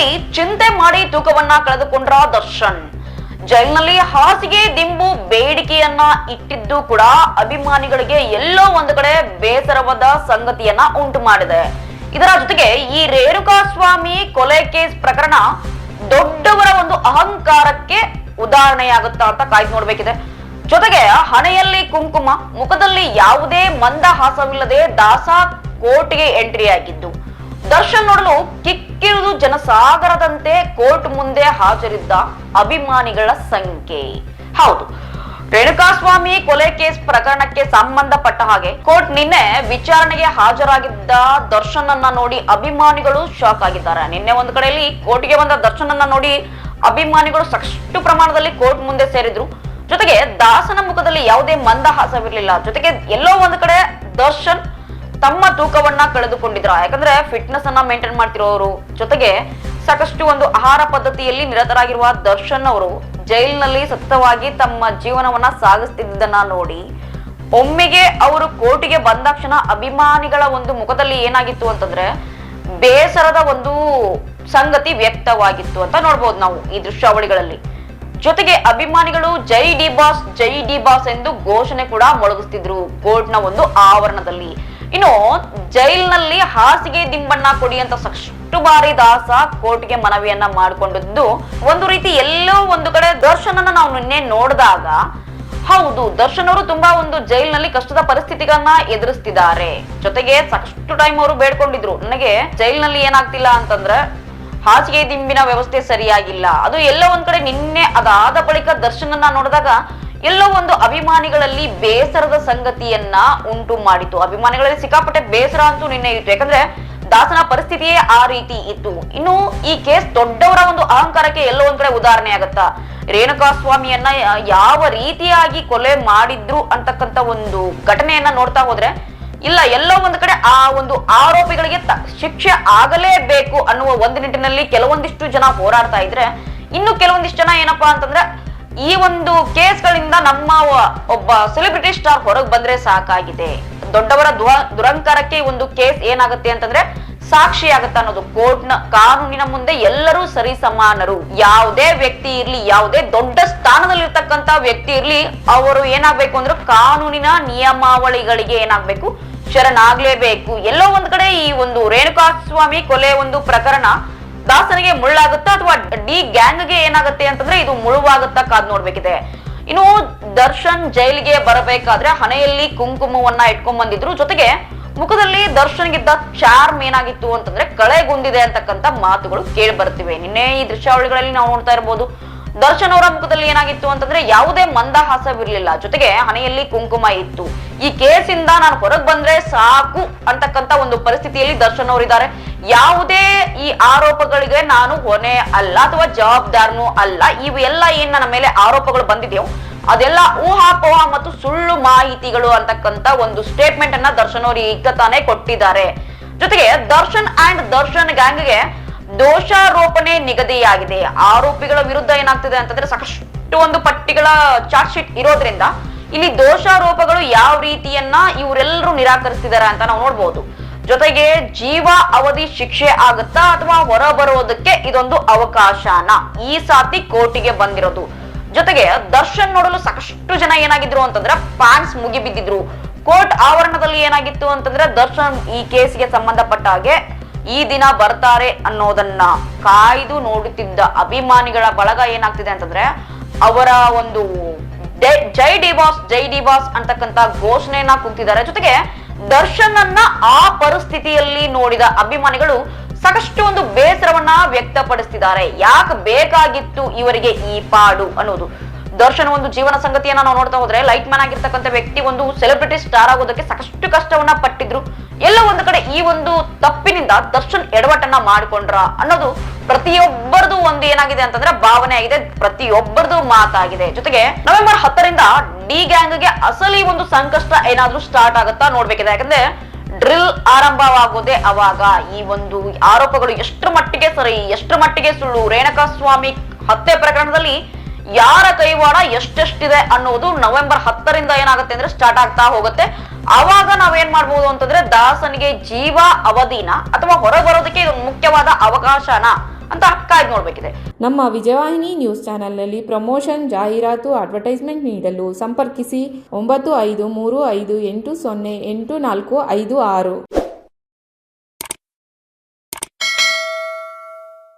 ಜೈಲಿನಲ್ಲಿ ಚಿಂತೆ ಮಾಡಿ ತೂಕವನ್ನ ಕಳೆದುಕೊಂಡ್ರ ದರ್ಶನ್. ಜೈಲಿನಲ್ಲಿ ಹಾಸಿಗೆ ದಿಂಬು ಬೇಡಿಕೆಯನ್ನ ಇಟ್ಟಿದ್ದು ಕೂಡ ಅಭಿಮಾನಿಗಳಿಗೆ ಎಲ್ಲೋ ಒಂದು ಕಡೆ ಬೇಸರವಾದ ಸಂಗತಿಯನ್ನ ಉಂಟು ಮಾಡಿದೆ. ಇದರ ಜೊತೆಗೆ ಈ ರೇಣುಕಾಸ್ವಾಮಿ ಕೊಲೆ ಕೇಸ್ ಪ್ರಕರಣ ದೊಡ್ಡವರ ಒಂದು ಅಹಂಕಾರಕ್ಕೆ ಉದಾಹರಣೆಯಾಗುತ್ತಾ ಅಂತ ಕಾಯ್ದು ನೋಡ್ಬೇಕಿದೆ. ಜೊತೆಗೆ ಹಣೆಯಲ್ಲಿ ಕುಂಕುಮ, ಮುಖದಲ್ಲಿ ಯಾವುದೇ ಮಂದಹಾಸವಿಲ್ಲದೆ ದಾಸ ಕೋರ್ಟ್ಗೆ ಎಂಟ್ರಿ ಆಗಿದ್ದು, ದರ್ಶನ್ ನೋಡಲು ಕಿಕ್ಕಿರುವುದು ಜನಸಾಗರದಂತೆ ಕೋರ್ಟ್ ಮುಂದೆ ಹಾಜರಿದ್ದ ಅಭಿಮಾನಿಗಳ ಸಂಖ್ಯೆ. ಹೌದು, ರೇಣುಕಾಸ್ವಾಮಿ ಕೊಲೆ ಕೇಸ್ ಪ್ರಕರಣಕ್ಕೆ ಸಂಬಂಧಪಟ್ಟ ಹಾಗೆ ಕೋರ್ಟ್ ನಿನ್ನೆ ವಿಚಾರಣೆಗೆ ಹಾಜರಾಗಿದ್ದ ದರ್ಶನ್ ಅನ್ನ ನೋಡಿ ಅಭಿಮಾನಿಗಳು ಶಾಕ್ ಆಗಿದ್ದಾರೆ. ನಿನ್ನೆ ಒಂದು ಕಡೆಯಲ್ಲಿ ಕೋರ್ಟ್ಗೆ ಬಂದ ದರ್ಶನ್ ಅನ್ನ ನೋಡಿ ಅಭಿಮಾನಿಗಳು ಸಾಕಷ್ಟು ಪ್ರಮಾಣದಲ್ಲಿ ಕೋರ್ಟ್ ಮುಂದೆ ಸೇರಿದ್ರು. ಜೊತೆಗೆ ದಾಸನ ಮುಖದಲ್ಲಿ ಯಾವುದೇ ಮಂದಹಾಸವಿರಲಿಲ್ಲ. ಜೊತೆಗೆ ಎಲ್ಲೋ ಒಂದು ಕಡೆ ದರ್ಶನ್ ತಮ್ಮ ತೂಕವನ್ನ ಕಳೆದುಕೊಂಡಿದ್ರ. ಯಾಕಂದ್ರೆ ಫಿಟ್ನೆಸ್ ಅನ್ನ ಮೇಂಟೈನ್ ಮಾಡ್ತಿರೋರು, ಜೊತೆಗೆ ಸಾಕಷ್ಟು ಒಂದು ಆಹಾರ ಪದ್ಧತಿಯಲ್ಲಿ ನಿರತರಾಗಿರುವ ದರ್ಶನ್ ಅವರು ಜೈಲಿನಲ್ಲಿ ಸತತವಾಗಿ ತಮ್ಮ ಜೀವನವನ್ನ ಸಾಗಿಸ್ತಿದ್ದನ್ನ ನೋಡಿ ಒಮ್ಮೆಗೆ ಅವರು ಕೋರ್ಟಿಗೆ ಬಂದಾಕ್ಷಣ ಅಭಿಮಾನಿಗಳ ಒಂದು ಮುಖದಲ್ಲಿ ಏನಾಗಿತ್ತು ಅಂತಂದ್ರೆ ಬೇಸರದ ಒಂದು ಸಂಗತಿ ವ್ಯಕ್ತವಾಗಿತ್ತು ಅಂತ ನೋಡ್ಬೋದು ನಾವು ಈ ದೃಶ್ಯಾವಳಿಗಳಲ್ಲಿ. ಜೊತೆಗೆ ಅಭಿಮಾನಿಗಳು ಜೈ ಡಿ ಬಾಸ್, ಜೈ ಡಿ ಬಾಸ್ ಎಂದು ಘೋಷಣೆ ಕೂಡ ಮೊಳಗಿಸ್ತಿದ್ರು ಕೋರ್ಟ್ನ ಒಂದು ಆವರಣದಲ್ಲಿ. ಇನ್ನು ಜೈಲಿನಲ್ಲಿ ಹಾಸಿಗೆ ದಿಂಬಣ್ಣ ಕೊಡಿ ಅಂತ ಸಾಕಷ್ಟು ಬಾರಿ ದಾಸ ಕೋರ್ಟ್ಗೆ ಮನವಿಯನ್ನ ಮಾಡಿಕೊಂಡಿದ್ದು ಒಂದು ರೀತಿ ಎಲ್ಲೋ ಒಂದು ಕಡೆ ದರ್ಶನ್ ಅನ್ನ ನಾವು ನಿನ್ನೆ ನೋಡಿದಾಗ ಹೌದು, ದರ್ಶನ್ ಅವರು ತುಂಬಾ ಒಂದು ಜೈಲಿನಲ್ಲಿ ಕಷ್ಟದ ಪರಿಸ್ಥಿತಿಗಳನ್ನ ಎದುರಿಸ್ತಿದ್ದಾರೆ. ಜೊತೆಗೆ ಸಾಕಷ್ಟು ಟೈಮ್ ಅವರು ಬೇಡ್ಕೊಂಡಿದ್ರು, ನನಗೆ ಜೈಲಿನಲ್ಲಿ ಏನಾಗ್ತಿಲ್ಲ ಅಂತಂದ್ರೆ ಹಾಸಿಗೆ ದಿಂಬಿನ ವ್ಯವಸ್ಥೆ ಸರಿಯಾಗಿಲ್ಲ. ಅದು ಎಲ್ಲೋ ಒಂದ್ ಕಡೆ ನಿನ್ನೆ ಅದಾದ ಬಳಿಕ ದರ್ಶನ್ ಅನ್ನ ನೋಡಿದಾಗ ಎಲ್ಲೋ ಒಂದು ಅಭಿಮಾನಿಗಳಲ್ಲಿ ಬೇಸರದ ಸಂಗತಿಯನ್ನ ಉಂಟು ಮಾಡಿತು. ಅಭಿಮಾನಿಗಳಲ್ಲಿ ಸಿಕ್ಕಾಪಟ್ಟೆ ಬೇಸರ ಅಂತೂ ನಿನ್ನೆ ಇತ್ತು. ಯಾಕಂದ್ರೆ ದಾಸನ ಪರಿಸ್ಥಿತಿಯೇ ಆ ರೀತಿ ಇತ್ತು. ಇನ್ನು ಈ ಕೇಸ್ ದೊಡ್ಡವರ ಒಂದು ಅಹಂಕಾರಕ್ಕೆ ಎಲ್ಲೋ ಒಂದ್ ಕಡೆ ಉದಾಹರಣೆ ಆಗತ್ತಾ? ರೇಣುಕಾಸ್ವಾಮಿಯನ್ನ ಯಾವ ರೀತಿಯಾಗಿ ಕೊಲೆ ಮಾಡಿದ್ರು ಅಂತಕ್ಕಂತ ಒಂದು ಘಟನೆಯನ್ನ ನೋಡ್ತಾ ಹೋದ್ರೆ ಇಲ್ಲ, ಎಲ್ಲೋ ಒಂದು ಕಡೆ ಆ ಒಂದು ಆರೋಪಿಗಳಿಗೆ ಶಿಕ್ಷೆ ಆಗಲೇಬೇಕು ಅನ್ನುವ ಒಂದು ನಿಟ್ಟಿನಲ್ಲಿ ಕೆಲವೊಂದಿಷ್ಟು ಜನ ಹೋರಾಡ್ತಾ ಇದ್ರೆ, ಇನ್ನು ಕೆಲವೊಂದಿಷ್ಟು ಜನ ಏನಪ್ಪಾ ಅಂತಂದ್ರೆ ಈ ಒಂದು ಕೇಸ್ಗಳಿಂದ ನಮ್ಮ ಒಬ್ಬ ಸೆಲೆಬ್ರಿಟಿ ಸ್ಟಾರ್ ಹೊರಗೆ ಬಂದ್ರೆ ಸಾಕಾಗಿದೆ, ದೊಡ್ಡವರ ದುರಂಕಾರಕ್ಕೆ ಒಂದು ಕೇಸ್ ಏನಾಗುತ್ತೆ ಅಂತಂದ್ರೆ ಸಾಕ್ಷಿ ಆಗತ್ತ ಅನ್ನೋದು. ಕೋರ್ಟ್ನ ಕಾನೂನಿನ ಮುಂದೆ ಎಲ್ಲರೂ ಸರಿ ಸಮಾನರು. ಯಾವುದೇ ವ್ಯಕ್ತಿ ಇರ್ಲಿ, ಯಾವುದೇ ದೊಡ್ಡ ಸ್ಥಾನದಲ್ಲಿರ್ತಕ್ಕಂತ ವ್ಯಕ್ತಿ ಇರ್ಲಿ, ಅವರು ಏನಾಗ್ಬೇಕು ಅಂದ್ರೆ ಕಾನೂನಿನ ನಿಯಮಾವಳಿಗಳಿಗೆ ಏನಾಗ್ಬೇಕು, ಶರಣಾಗ್ಲೇಬೇಕು. ಎಲ್ಲೋ ಒಂದ್ ಕಡೆ ಈ ಒಂದು ರೇಣುಕಾಸ್ವಾಮಿ ಕೊಲೆ ಒಂದು ಪ್ರಕರಣ ದಾಸನಿಗೆ ಮುಳ್ಳಾಗುತ್ತಾ ಅಥವಾ ಡಿ ಗ್ಯಾಂಗ್ಗೆ ಏನಾಗುತ್ತೆ ಅಂತಂದ್ರೆ ಇದು ಮುಳುವಾಗುತ್ತಾ ಕಾದ್ ನೋಡ್ಬೇಕಿದೆ. ಇನ್ನು ದರ್ಶನ್ ಜೈಲಿಗೆ ಬರಬೇಕಾದ್ರೆ ಹಣೆಯಲ್ಲಿ ಕುಂಕುಮವನ್ನ ಇಟ್ಕೊಂಡ್ ಬಂದಿದ್ರು. ಜೊತೆಗೆ ಮುಖದಲ್ಲಿ ದರ್ಶನ್ಗಿದ್ದ ಚಾರ್ಮ್ ಏನಾಗಿತ್ತು ಅಂತಂದ್ರೆ ಕಳೆಗುಂದಿದೆ ಅಂತಕ್ಕಂಥ ಮಾತುಗಳು ಕೇಳಿ ಬರ್ತಿವೆ. ನಿನ್ನೆ ಈ ದೃಶ್ಯಾವಳಿಗಳಲ್ಲಿ ನಾವು ನೋಡ್ತಾ ಇರಬಹುದು, ದರ್ಶನ್ ಅವರ ಮುಖದಲ್ಲಿ ಏನಾಗಿತ್ತು ಅಂತಂದ್ರೆ ಯಾವುದೇ ಮಂದಹಾಸವಿರ್ಲಿಲ್ಲ. ಜೊತೆಗೆ ಹಣೆಯಲ್ಲಿ ಕುಂಕುಮ ಇತ್ತು. ಈ ಕೇಸಿಂದ ನಾನು ಹೊರಗೆ ಬಂದ್ರೆ ಸಾಕು ಅಂತಕ್ಕಂತ ಒಂದು ಪರಿಸ್ಥಿತಿಯಲ್ಲಿ ದರ್ಶನ್ ಅವರಿದ್ದಾರೆ. ಯಾವುದೇ ಈ ಆರೋಪಗಳಿಗೆ ನಾನು ಹೊಣೆ ಅಲ್ಲ ಅಥವಾ ಜವಾಬ್ದಾರನೂ ಅಲ್ಲ. ಇವೆಲ್ಲ ಏನ್ ನನ್ನ ಮೇಲೆ ಆರೋಪಗಳು ಬಂದಿದೆಯೋ ಅದೆಲ್ಲ ಊಹಾಪೋಹ ಮತ್ತು ಸುಳ್ಳು ಮಾಹಿತಿಗಳು ಅಂತಕ್ಕಂತ ಒಂದು ಸ್ಟೇಟ್ಮೆಂಟ್ ಅನ್ನ ದರ್ಶನ್ ಅವರು ಈಗ ತಾನೇ ಕೊಟ್ಟಿದ್ದಾರೆ. ಜೊತೆಗೆ ದರ್ಶನ್ ಅಂಡ್ ದರ್ಶನ್ ಗ್ಯಾಂಗ್ಗೆ ದೋಷಾರೋಪಣೆ ನಿಗದಿಯಾಗಿದೆ. ಆರೋಪಿಗಳ ವಿರುದ್ಧ ಏನಾಗ್ತಿದೆ ಅಂತಂದ್ರೆ ಸಾಕಷ್ಟು ಒಂದು ಪಟ್ಟಿಗಳ ಚಾರ್ಜ್ ಶೀಟ್ ಇರೋದ್ರಿಂದ ಇಲ್ಲಿ ದೋಷಾರೋಪಗಳು ಯಾವ ರೀತಿಯನ್ನ ಇವರೆಲ್ಲರೂ ನಿರಾಕರಿಸ್ತಿದ್ದಾರೆ ಅಂತ ನಾವು ನೋಡ್ಬೋದು. ಜೊತೆಗೆ ಜೀವ ಅವಧಿ ಶಿಕ್ಷೆ ಆಗುತ್ತಾ ಅಥವಾ ಹೊರ ಬರೋದಕ್ಕೆ ಇದೊಂದು ಅವಕಾಶನ ಈ ಸಾತಿ ಕೋರ್ಟಿಗೆ ಬಂದಿರೋದು. ಜೊತೆಗೆ ದರ್ಶನ್ ನೋಡಲು ಸಾಕಷ್ಟು ಜನ ಏನಾಗಿದ್ರು ಅಂತಂದ್ರೆ ಫ್ಯಾನ್ಸ್ ಮುಗಿಬಿದ್ದಿದ್ರು. ಕೋರ್ಟ್ ಆವರಣದಲ್ಲಿ ಏನಾಗಿತ್ತು ಅಂತಂದ್ರೆ ದರ್ಶನ್ ಈ ಕೇಸ್ಗೆ ಸಂಬಂಧಪಟ್ಟ ಹಾಗೆ ಈ ದಿನ ಬರ್ತಾರೆ ಅನ್ನೋದನ್ನ ಕಾಯ್ದು ನೋಡುತ್ತಿದ್ದ ಅಭಿಮಾನಿಗಳ ಬಳಗ ಏನಾಗ್ತಿದೆ ಅಂತಂದ್ರೆ ಅವರ ಒಂದು ಜೈ ಡಿ ಬಾಸ್, ಜೈ ಡಿ ಬಾಸ್ ಅಂತಕ್ಕಂತ ಘೋಷಣೆಯನ್ನ ಕೂಗ್ತಿದ್ದಾರೆ. ಜೊತೆಗೆ ದರ್ಶನ್ ಅನ್ನ ಆ ಪರಿಸ್ಥಿತಿಯಲ್ಲಿ ನೋಡಿದ ಅಭಿಮಾನಿಗಳು ಸಾಕಷ್ಟು ಒಂದು ಬೇಸರವನ್ನ ವ್ಯಕ್ತಪಡಿಸ್ತಿದ್ದಾರೆ. ಯಾಕೆ ಬೇಕಾಗಿತ್ತು ಇವರಿಗೆ ಈ ಪಾಡು ಅನ್ನೋದು. ದರ್ಶನ್ ಒಂದು ಜೀವನ ಸಂಗತಿಯನ್ನ ನಾವು ನೋಡ್ತಾ ಹೋದ್ರೆ ಲೈಟ್ ಮ್ಯಾನ್ ಆಗಿರ್ತಕ್ಕಂಥ ವ್ಯಕ್ತಿ ಒಂದು ಸೆಲೆಬ್ರಿಟಿ ಸ್ಟಾರ್ ಆಗೋದಕ್ಕೆ ಸಾಕಷ್ಟು ಕಷ್ಟವನ್ನ ಪಟ್ಟಿದ್ರು. ಎಲ್ಲ ಒಂದು ಕಡೆ ಈ ಒಂದು ತಪ್ಪಿನಿಂದ ದರ್ಶನ್ ಎಡವಟ್ಟನ್ನ ಮಾಡಿಕೊಂಡ್ರ ಅನ್ನೋದು ಪ್ರತಿಯೊಬ್ಬರದು ಒಂದು ಏನಾಗಿದೆ ಅಂತಂದ್ರೆ ಭಾವನೆ ಆಗಿದೆ, ಪ್ರತಿಯೊಬ್ಬರದು ಮಾತಾಗಿದೆ. ಜೊತೆಗೆ ನವೆಂಬರ್ 10ರಿಂದ ಡಿ ಗ್ಯಾಂಗ್ಗೆ ಅಸಲಿ ಒಂದು ಸಂಕಷ್ಟ ಏನಾದ್ರೂ ಸ್ಟಾರ್ಟ್ ಆಗುತ್ತಾ ನೋಡ್ಬೇಕಿದೆ. ಯಾಕಂದ್ರೆ ಡ್ರಿಲ್ ಆರಂಭವಾಗೋದೇ ಅವಾಗ. ಈ ಒಂದು ಆರೋಪಗಳು ಎಷ್ಟರ ಮಟ್ಟಿಗೆ ಸರಿ, ಎಷ್ಟರ ಮಟ್ಟಿಗೆ ಸುಳ್ಳು, ರೇಣುಕಾಸ್ವಾಮಿ ಹತ್ಯೆ ಪ್ರಕರಣದಲ್ಲಿ ಯಾರ ಕೈವಾಡ ಎಷ್ಟೆಷ್ಟಿದೆ ಅನ್ನೋದು ನವೆಂಬರ್ 10ರಿಂದ ಏನಾಗುತ್ತೆ ಅಂದ್ರೆ ಸ್ಟಾರ್ಟ್ ಆಗ್ತಾ ಹೋಗುತ್ತೆ. ಅವಾಗ ನಾವೇನ್ ಮಾಡ್ಬೋದು ಅಂತಂದ್ರೆ ದಾಸನಿಗೆ ಜೀವ ಅವಧಿನ ಅಥವಾ ಹೊರ ಬರೋದಕ್ಕೆ ಇದು ಮುಖ್ಯವಾದ ಅವಕಾಶನ ಅಂತ ಕಾಯ್ದು ನೋಡ್ಬೇಕಿದೆ. ನಮ್ಮ ವಿಜಯವಾಹಿನಿ ನ್ಯೂಸ್ ಚಾನೆಲ್ನಲ್ಲಿ ಪ್ರಮೋಷನ್, ಜಾಹೀರಾತು, ಅಡ್ವರ್ಟೈಸ್ಮೆಂಟ್ ನೀಡಲು ಸಂಪರ್ಕಿಸಿ 9535808456.